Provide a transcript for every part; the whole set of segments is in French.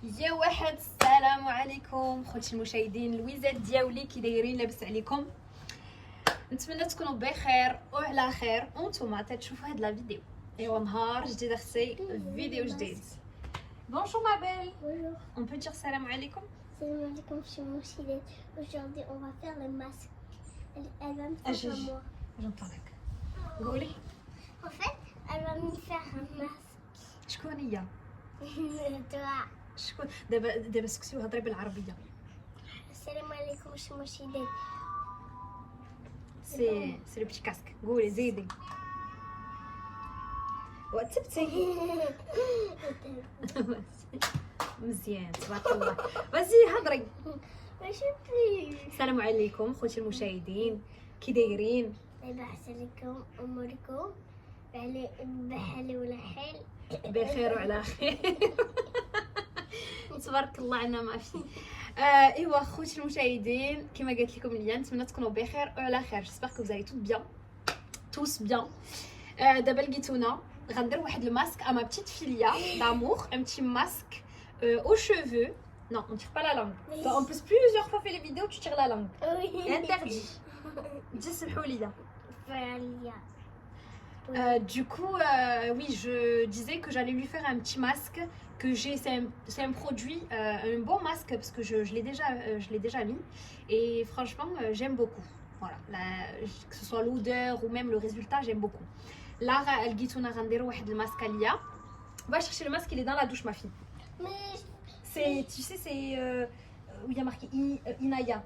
يا واحد السلام عليكم خوتي المشاهدين، لويزات دياولي كي دايرين؟ لاباس عليكم؟ نتمنى تكونوا بخير وعلى خير وانتم تشوفوا هاد لا فيديو. ايوا نهار جديد اختي، فيديو جديد. Bonjour ma belle. Bonjour. On peut dire salam alaikum? Salam alaikum, je suis Mouchilette. Aujourd'hui, on va faire le masque. Elle va me faire à moi. j'entends لك. قولي En fait, elle va me faire un masque. شكون هي؟ Toi. شكون دابا سكتي وهضري بالعربيه. Salam alaikum, je suis Mouchilette. سي لو بتي كاسك. قولي زيدي. وتبتي مزيان تبارك الله. فازي هضري. ماشي بلي. السلام عليكم خوتي المشاهدين، كي دايرين؟ لاباس عليكم اموركم؟ بحال ولا حال؟ بخير وعلى خير. تبارك الله عنا ما في. ايوا خوتي المشاهدين، كما قلت لكم ليا نتمنى تكونوا بخير وعلى خير. جيسبر كو زاي توت بيان توس بيان. دابا لقيتونا غندير واحد الماسك ا ما بتيت فيليا دامور، ان بتي ماسك aux cheveux. Non, on tire pas la langue. Oui. Toi, en plus, plusieurs fois fait les vidéos, tu tires la langue. Oui. Interdit. Dis سمحوا ليا. Valia. Du coup, oui, je disais que j'allais lui faire un petit masque que j'ai. C'est un produit, un bon masque parce que je l'ai déjà mis et franchement, j'aime beaucoup. Voilà, que ce soit l'odeur ou même le résultat, j'aime beaucoup. Là, لقيتونا غنديروا واحد الماسك ليا. Va chercher le masque, il est dans la douche, ma fille. Mais C'est, tu sais, c'est où il y a marqué Inaya.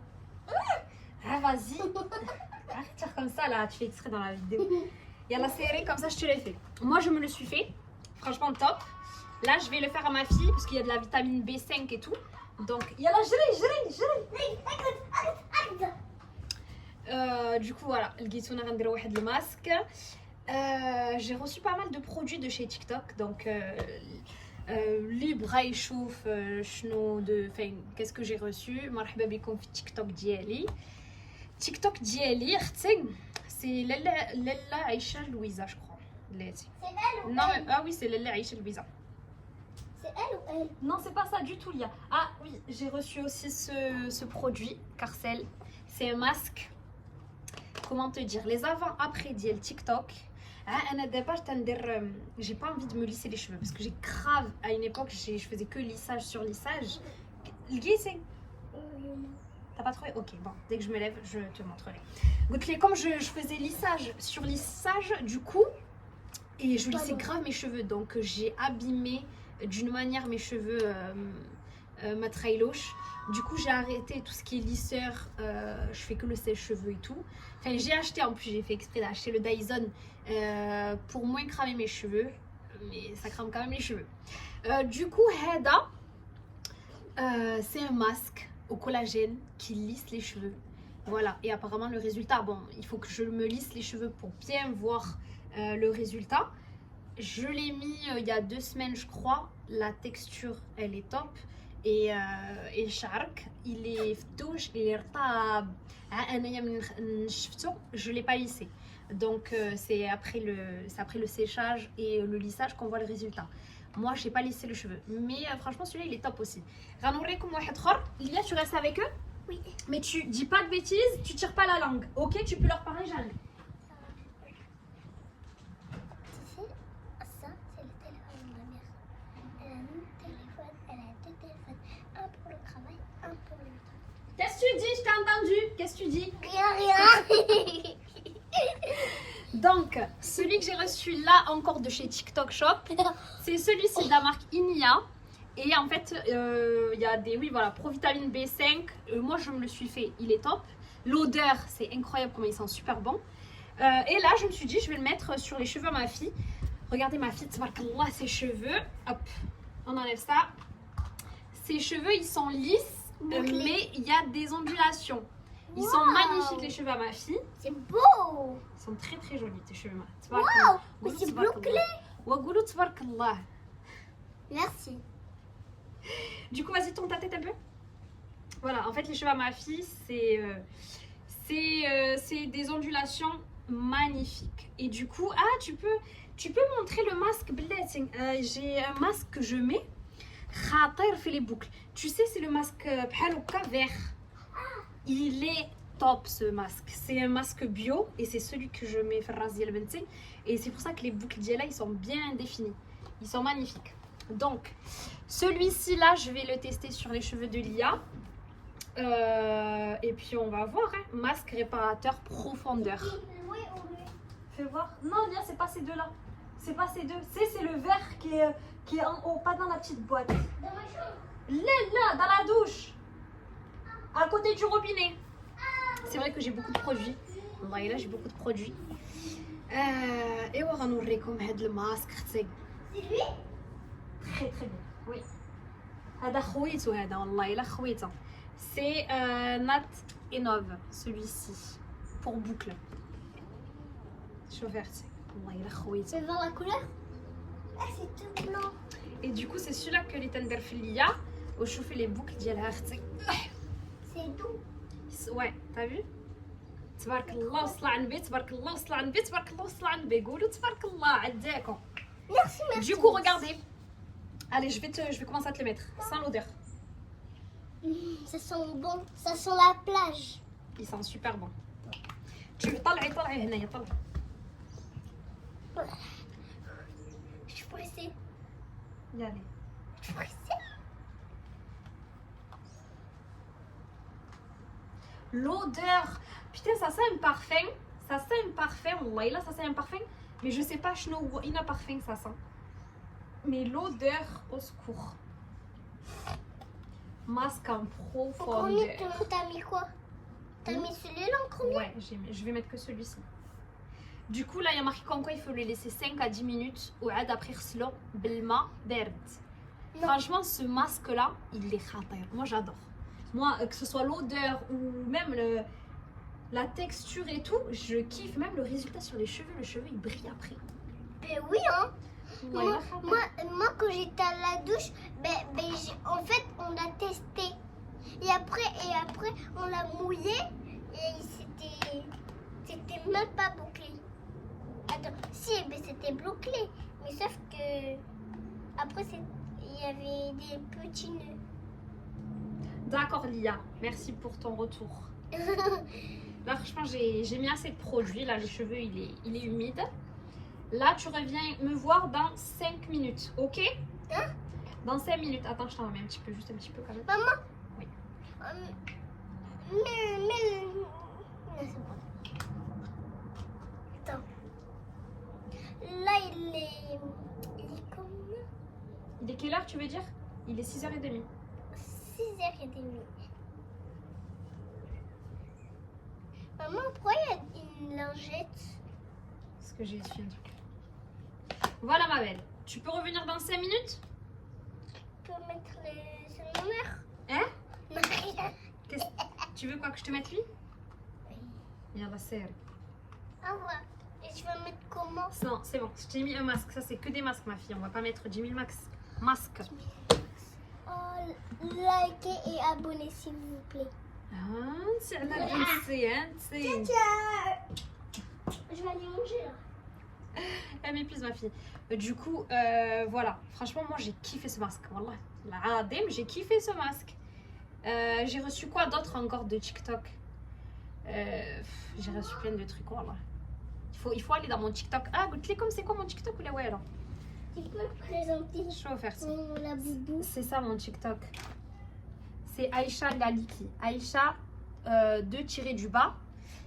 Ah, vas-y. Arrête de faire comme ça là, tu fais exprès dans la vidéo. Il y a la série comme ça, je te l'ai fait. Moi, je me le suis fait. Franchement, top. Là, je vais le faire à ma fille parce qu'il y a de la vitamine B5 et tout. Donc, il y a la du coup, voilà. Le masque. J'ai reçu pas mal de produits de chez TikTok. Donc, libre يشوف شنو de qu'est-ce que j'ai reçu. مرحبا بكم في TikTok ديالي. TikTok ديالي اختي c'est لالا عايشه لويزا je crois. c'est elle ou Non, elle? ah oui, c'est لالا عايشه لويزا. C'est elle ou elle? Non, c'est pas ça du tout, Lia. Ah oui, j'ai reçu aussi ce produit Carcel. C'est un masque. Comment te dire, les avant-après ديال TikTok. انا دابا تندير j'ai pas envie de me lisser les cheveux parce que j'ai grave à une époque je faisais que lissage sur lissage. لقيتي t'as pas trouvé? Ok, bon, dès que je me lève je te montrerai. Donc comme je faisais lissage sur lissage du coup et je lissais grave mes cheveux, donc j'ai abîmé d'une manière mes cheveux ma trailoche. Du coup j'ai arrêté tout ce qui est lisseur, je fais que le sèche-cheveux et tout. Enfin j'ai acheté, en plus j'ai fait exprès d'acheter le Dyson pour moins cramer mes cheveux, mais ça crame quand même les cheveux. Du coup Heda, c'est un masque au collagène qui lisse les cheveux. Voilà, et apparemment le résultat, bon, il faut que je me lisse les cheveux pour bien voir le résultat. Je l'ai mis il y a 2 semaines je crois, la texture elle est top. Et le charque, il est فتوش, il est رطاب. أنايا من شفتو, je l'ai pas lissé. Donc c'est après le séchage et le lissage qu'on voit le résultat. Moi, j'ai pas lissé le cheveu, mais franchement celui-là il est top aussi. غنوريكم واحد اخر. Lilia, tu restes avec eux? Oui. Mais tu dis pas de bêtises, tu tires pas la langue. OK, tu peux leur parler jamais. Ça, c'est le téléphone de ma mère. Elle a un téléphone, elle a 2 téléphones. Un pour le travail, un pour le temps. Qu'est-ce que tu dis? Je t'ai entendu. Qu'est-ce que tu dis? Rien. Donc, celui que j'ai reçu là encore de chez TikTok Shop, c'est celui-ci de la marque Inia. Et en fait, il y a des, oui voilà, provitamine B5. Moi, je me le suis fait, il est top. L'odeur, c'est incroyable comment il sent super bon. Et là, je me suis dit, je vais le mettre sur les cheveux à ma fille. Regardez ma fille, tabarakallah, ses cheveux. Hop, on enlève ça. Ses cheveux, ils sont lisses, mais il y a des ondulations. Ils sont magnifiques les cheveux à ma fille. C'est beau. Ils sont très très jolis tes cheveux. Waouh, mais c'est bouclé. Wagoulou tabarakallah. Merci. Du coup, vas-y, tourne ta tête un peu. Voilà, en fait, les cheveux à ma fille, c'est des ondulations magnifiques. Et du coup, tu peux montrer le masque. J'ai un masque que je mets. خطير في les boucles. Tu sais, c'est le masque بحال هكا vert. Il est top ce masque. C'est un masque bio et c'est celui que je mets في الراس ديال بنتي. Et c'est pour ça que les boucles d'Yela, ils sont bien définis. Ils sont magnifiques. Donc, celui-ci là, je vais le tester sur les cheveux de Lia. Et puis on va voir. Hein. Masque réparateur profondeur. Oui, oui. Fais voir. Non, viens, c'est pas ces deux-là. C'est pas ces deux. C'est le vert qui est en haut, pas dans la petite boîte. Dans ma chambre. Là, dans la douche. À côté du robinet. C'est vrai que j'ai beaucoup de produits. Là, j'ai beaucoup de produits. Et on va nous recommander le masque. C'est lui? Très très bien. Oui. هذا خويته هذا والله إلا خويته. C'est Nat Innov celui-ci pour boucle. شوفي والله إلا خويته. C'est voir la couleur? Ah, c'est tout blanc. Et du coup c'est celui-là que اللي تندير في الليا وشوفي les boucles ديالها اختي. C'est doux. Ouais, t'as vu? تبارك الله وصل على النبي تبارك الله وصل على النبي تبارك الله وصل على النبي قولوا تبارك الله عداكم. Merci, merci. Du coup regardez. Allez, je vais commencer à te le mettre sans l'odeur. Ça sent bon. Ça sent la plage. Il sent super bon. Tu veux طلعي هنايا طلعي. Je suis pressée. Y aller. Je suis pressée. L'odeur. Putain, ça sent un parfum. Ça sent un parfum. Wallah, là, ça sent un parfum. Mais je sais pas, il y a un parfum, ça sent. Mais l'odeur, au secours. Masque en profondeur. T'as mis quoi? T'as mis celui-là en premier? Ouais, je vais mettre que celui-ci. Du coup, là, il y a marqué comme quoi il faut le laisser 5 à 10 minutes. Ou après, غسلو بالماء بارد. Franchement, ce masque-là, il est khatir. Moi, j'adore. Moi, que ce soit l'odeur ou même la texture et tout, je kiffe. Même le résultat sur les cheveux, il brille après. Ben oui, hein. Ouais, Moi, quand j'étais à la douche, en fait, on l'a testé. Et après, on l'a mouillé et c'était même pas bouclé. Attends, si, ben, c'était bouclé. Mais sauf que après, il y avait des petits nœuds. D'accord, Lia. Merci pour ton retour. Là, franchement, j'ai mis assez de produits. Là, le cheveu, il est humide. Là, tu reviens me voir dans 5 minutes, ok? Hein? Dans 5 minutes. Attends, je t'en remets un petit peu, juste un petit peu quand même. Maman? Oui. Non, c'est bon. Attends. Là, il est combien? Il est quelle heure, tu veux dire? Il est 6h30. 6h30. Maman, pourquoi il y a une lingette? Parce que j'ai essuyé un truc. Voilà, ma belle. Tu peux revenir dans 5 minutes? Tu peux mettre le numéro? Hein? Non, rien. Tu veux quoi que je te mette lui? Oui. Yalla, serre. Au revoir. Et je vais mettre comment? Non, c'est bon. Je t'ai mis un masque. Ça, c'est que des masques, ma fille. On va pas mettre 10 000 masques. Oh, likez et abonnez s'il vous plaît. Ah, c'est la bonne, hein, c'est... Je vais aller manger là. Elle m'épuise, ma fille. Du coup, voilà. Franchement, moi, j'ai kiffé ce masque. Wallah. La Adem, j'ai kiffé ce masque. J'ai reçu quoi d'autre encore de TikTok? J'ai reçu plein de trucs. Wallah. Il faut aller dans mon TikTok. Ah, goûte-les comme c'est quoi mon TikTok ou là, ouais, alors. Tu peux le présenter? Je vais faire ça. La boubou. C'est ça mon TikTok. C'est Aïcha Laliki. Aïcha 2-du-bas,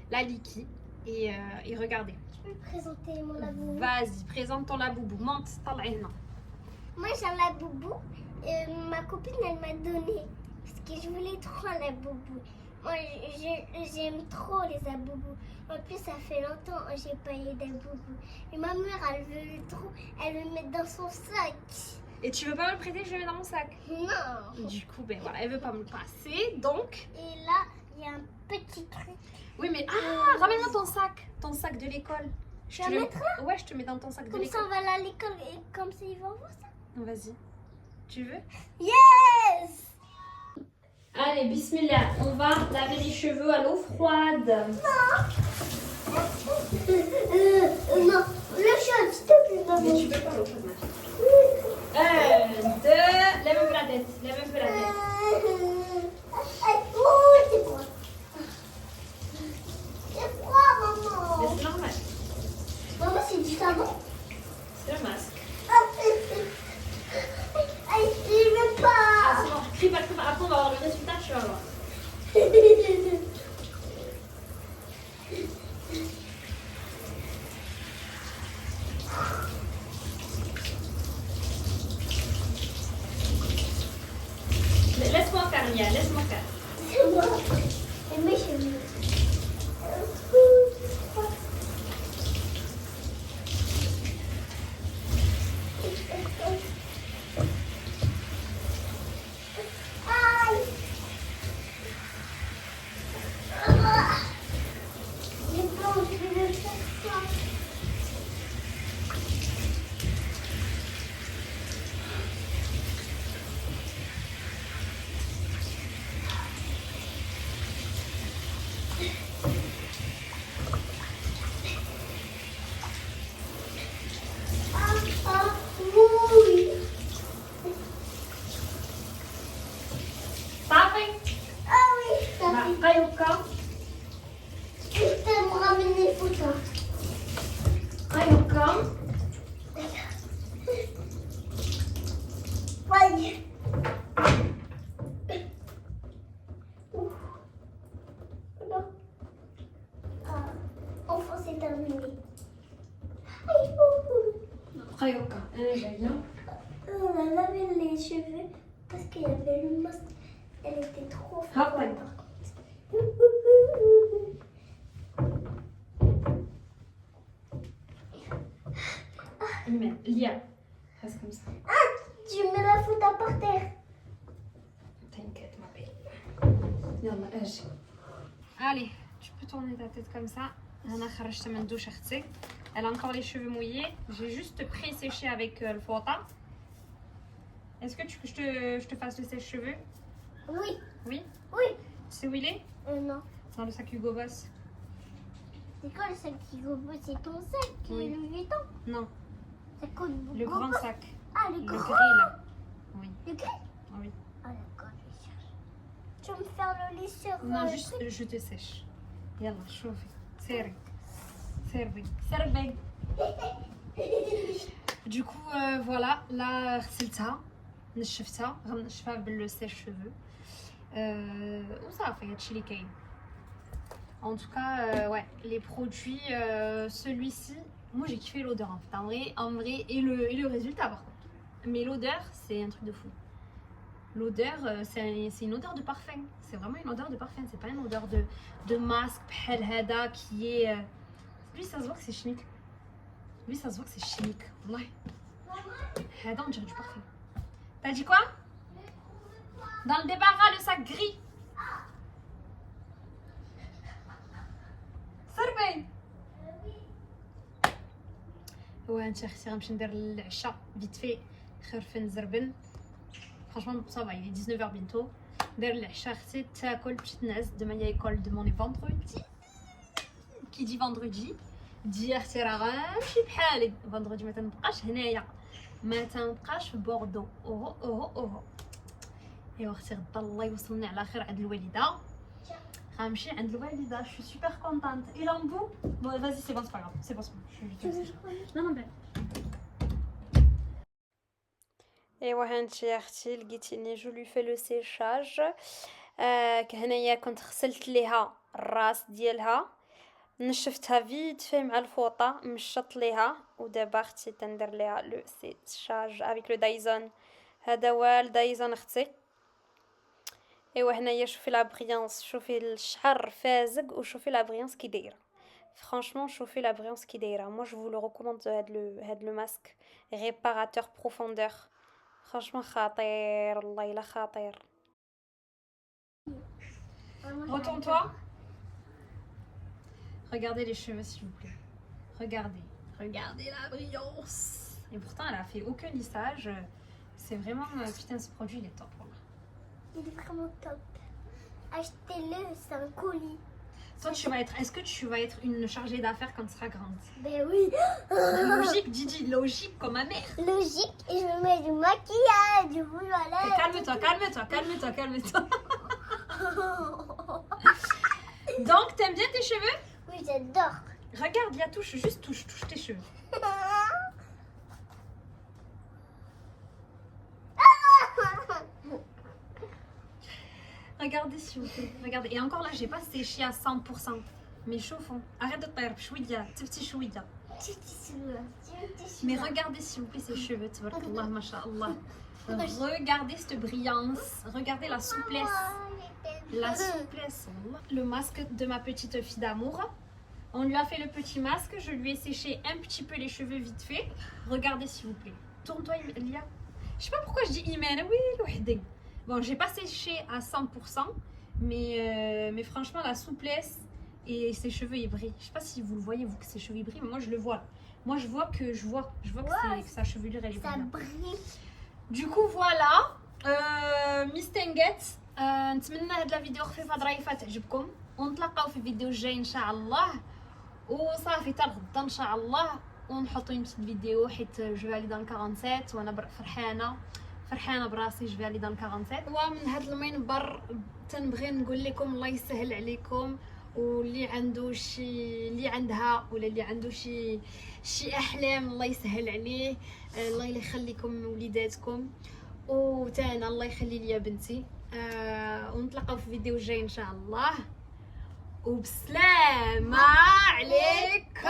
Laliki. Et regardez. Tu peux le présenter mon la boubou? Vas-y, présente ton laboubou. Monte, طلعي. Moi j'ai un la boubou. Ma copine elle m'a donné. Parce que je voulais trop un la boubou. Moi j'aime trop les aboubous. En plus ça fait longtemps que j'ai pas eu d'aboubou. Et ma mère elle veut trop. Elle veut le mettre dans son sac. Et tu veux pas me le prêter, je le mets dans mon sac. Non. Et du coup, ben voilà, elle veut pas me le passer, donc... Et là, il y a un petit truc. Oui, mais... Ah, ramène-moi ton sac de l'école. Tu vas mettre là? Ouais, je te mets dans ton sac de Comme ça l'école. on va aller à l'école et comme ça ils vont voir ça. Vas-y. Tu veux? Yes! Allez, bismillah, on va laver les cheveux à l'eau froide. Non, le chat, s'il te plaît, Mais maman. tu veux pas l'eau froide, ma fille. 1, 2. Lève un peu la tête. Lève un peu la tête. Oh, c'est froid. C'est froid, maman. Mais c'est normal. Maman, c'est du savon. C'est le masque. Je veux Ah, pas. c'est bon. Crie pas, crie pas. Après, on va avoir le résultat, tu vas voir. Laisse-moi faire, Lia. Laisse-moi faire. C'est moi. Et mes cheveux. Aïe. J'ai pas envie de faire ça. Oui. Papi. Ah oui, ça fait. Rayuka. Je peux me ramener les photos. Rayuka. Ouais. Ouf. Non. Ah, enfin, c'est terminé. Aïe, ouh. Rayuka. On a lavé les cheveux parce qu'il y avait le masque. Elle était trop Ah, froide. ouais. par contre. Mais Lia. Reste comme ça. Ah, tu mets la photo par terre. T'inquiète, ma belle. Yallah, اجي. Allez, tu peux tourner ta tête comme ça. انا خرجت من douche اختي. Elle a encore les cheveux mouillés. J'ai juste pré-séché avec le fouetta. Est-ce que tu veux que je te fasse le sèche-cheveux? Oui, Oui. oui. Tu sais où il est? Non. Dans le sac Hugo Boss. C'est quoi le sac qui repose? C'est ton sac qui Oui. est Louis Vuitton? Non, Ça coûte beaucoup. le grand sac. Ah, le Le grand. gris là. Oui. Le gris? Oui. Ah, d'accord, je vais chercher. Tu veux me faire le lit sur Non, le juste truc? je te sèche. Yallah, شوفي. سيري. سيري. سيري. Du coup, voilà, là, غسلتها نشفتها غنشفها باللو سيش شوفو وصافي هادشي اللي كاين. En tout cas, ouais, les produits, celui-ci, moi j'ai kiffé l'odeur en fait, en vrai et le résultat par contre. Mais l'odeur, c'est un truc de fou. L'odeur, c'est une odeur de parfum. C'est vraiment une odeur de parfum. C'est pas une odeur de masque, bhal hada, qui est. Lui, ça se voit que c'est chimique. Lui, ça se voit que c'est chimique. Ouais. Hada, on dirait du parfum. T'as dit quoi? Dans le débarras, le sac gris. صربي. وانت اختي غنمشي ندير العشاء فيت في خرفن زربن. Franchement, ça va, il est 19h bientôt. ندير العشاء اختي تاكل باش تنعس. Demain il y a école, demain on est vendredi. Qui dit vendredi دي اختي راه غنمشي بحالي. vendredi ما تنبقاش هنايا، ما تنبقاش في بوردو. اوه ايوا اختي غدا الله يوصلني على خير عند الوالده. غنمشي عند الوالده. Je suis super contente. Et l'embout? Bon, vas-y, c'est bon, c'est pas grave. C'est bon, c'est bon. Non, ben. ايوا هانتي يا اختي لقيتيني جو لي في لو سيشاج. هنايا كنت غسلت ليها الراس ديالها، نشفتها فيت في مع الفوطه، مشط ليها، ودابا اختي تندير ليها لو سيشاج افيك لو دايزون. هذا هو الدايزون اختي. ايوا هنايا شوفي لا بريونس، شوفي الشعر فازق وشوفي لا بريونس كي دايره. فرانشمون شوفي لا بريونس كي دايره. moi je vous le recommande هاد لو ماسك réparateur profondeur. franchement خطير والله الا خطير. Retourne-toi. Regardez les cheveux s'il vous plaît. Regardez la brillance. Et pourtant elle a fait aucun lissage. C'est vraiment putain, ce produit il est top. Il est vraiment top. Achetez-le, c'est un colis. Toi, est-ce que tu vas être une chargée d'affaires quand tu seras grande? Ben oui. Logique, Didi, logique comme ma mère. Logique, et je me mets du maquillage, du rouge à lèvres. Calme-toi. Donc, t'aimes bien tes cheveux? Oui, j'adore. Regarde, Lia, touche tes cheveux. Regardez s'il vous plaît. Regardez. Et encore là, j'ai pas séché à 100%. Mais chauffons. Arrête de te faire chouïa. Petit chouïa. Mais regardez s'il vous plaît ses cheveux. Tabarakallah, masha'Allah. Regardez cette brillance. Regardez la souplesse. La souplesse. Le masque de ma petite fille d'amour. On lui a fait le petit masque. Je lui ai séché un petit peu les cheveux vite fait. Regardez s'il vous plaît. Tourne-toi, Lia. Je sais pas pourquoi je dis Imen. Oui, l'ouhding. Bon, j'ai pas séché à 100%, mais franchement, la souplesse et ses cheveux, ils brillent. Je sais pas si vous le voyez, vous, que ses cheveux, ils brillent, mais moi, je le vois. Moi, je vois que sa chevelure, elle est Ça brillante. brille. Du coup, voilà. Miss Tenget, نتمنى هاد لا فيديو خفيفه ظريفه تعجبكم ونتلاقاو في الفيديو الجاي ان شاء الله وصافي حتى غدا ان شاء الله ونحطوا une petite vidéo حيت جو vais aller dans le 47 وانا فرحانه براسي جو vais aller dans le 47 ومن هاد المنبر تنبغي نقول لكم الله يسهل عليكم واللي عنده اللي عندها ولا اللي عنده شي احلام الله يسهل عليه الله يخليكم وليداتكم وتانا الله يخلي لي بنتي ونتلاقاو في الفيديو الجاي ان شاء الله وبسلامه عليكم.